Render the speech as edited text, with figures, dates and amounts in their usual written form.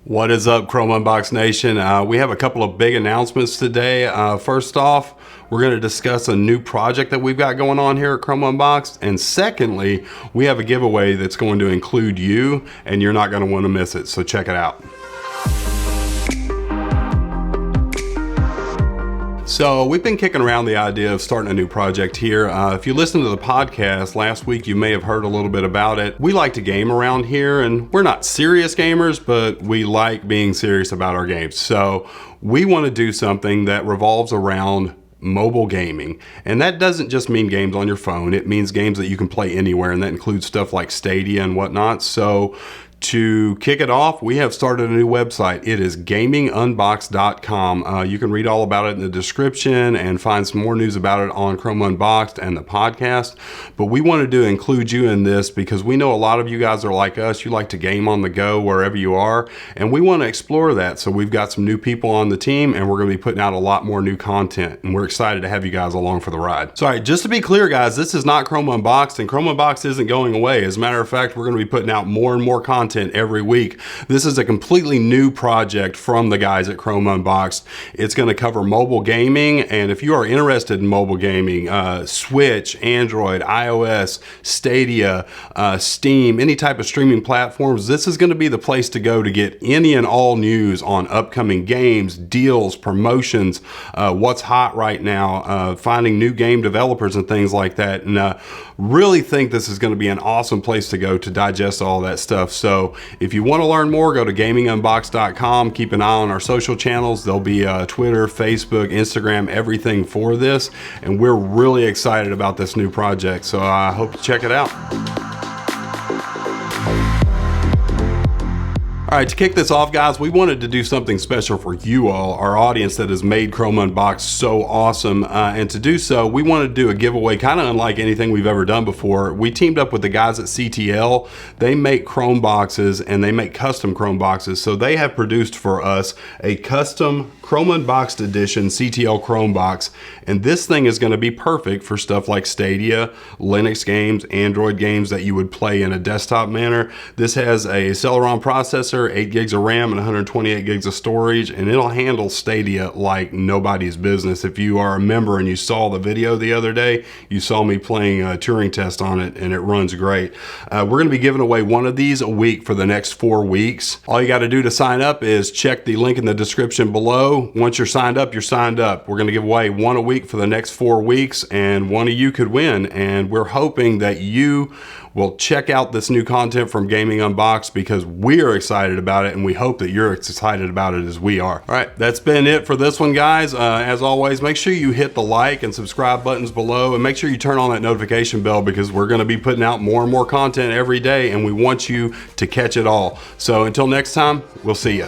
What is up, Chrome Unboxed Nation? We have a couple of big announcements today. First off, we're going to discuss a new project that we've got going on here at Chrome Unboxed. And secondly, we have a giveaway that's going to include you, and you're not going to want to miss it. So check it out. So we've been kicking around the idea of starting a new project here. If you listen to the podcast last week, you may have heard a little bit about it. We like to game around here, and we're not serious gamers, but we like being serious about our games. So we want to do something that revolves around mobile gaming. And that doesn't just mean games on your phone. It means games that you can play anywhere, and that includes stuff like Stadia and whatnot. So to kick it off, we have started a new website. It is gamingunboxed.com. You can read all about it in the description and find some more news about it on Chrome Unboxed and the podcast. But we wanted to include you in this because we know a lot of you guys are like us. You like to game on the go wherever you are, and we want to explore that. So we've got some new people on the team, and we're going to be putting out a lot more new content, and we're excited to have you guys along for the ride. So, all right, just to be clear, guys, this is not Chrome Unboxed, and Chrome Unboxed isn't going away. As a matter of fact, we're going to be putting out more and more content every week. This is a completely new project from the guys at Chrome Unboxed. It's going to cover mobile gaming, and if you are interested in mobile gaming, Switch, Android, iOS, Stadia, Steam, any type of streaming platforms, this is going to be the place to go to get any and all news on upcoming games, deals, promotions, what's hot right now, finding new game developers and things like that. And really think this is going to be an awesome place to go to digest all that stuff. So if you want to learn more, go to gamingunboxed.com. Keep an eye on our social channels. There'll be Twitter, Facebook, Instagram, everything for this. And we're really excited about this new project. So I hope you check it out. All right, to kick this off, guys, we wanted to do something special for you all, our audience that has made Chrome Unboxed so awesome. And to do so, we wanted to do a giveaway kind of unlike anything we've ever done before. We teamed up with the guys at CTL. They make Chromeboxes, and they make custom Chromeboxes. So they have produced for us a custom Chrome Unboxed edition CTL Chromebox. And this thing is going to be perfect for stuff like Stadia, Linux games, Android games that you would play in a desktop manner. This has a Celeron processor, 8 gigs of RAM, and 128 gigs of storage, and it'll handle Stadia like nobody's business. If you are a member and you saw the video the other day, you saw me playing a Turing test on it, and it runs great. We're going to be giving away one of these a week for the next 4 weeks. All you got to do to sign up is check the link in the description below. Once you're signed up, you're signed up. We're going to give away one a week for the next 4 weeks, and one of you could win. And we're hoping that you will check out this new content from Gaming Unboxed because we are excited about it, and we hope that you're excited about it as we are. All right, that's been it for this one, guys. As always, make sure you hit the like and subscribe buttons below, and make sure you turn on that notification bell because we're going to be putting out more and more content every day, and we want you to catch it all. So until next time, we'll see you.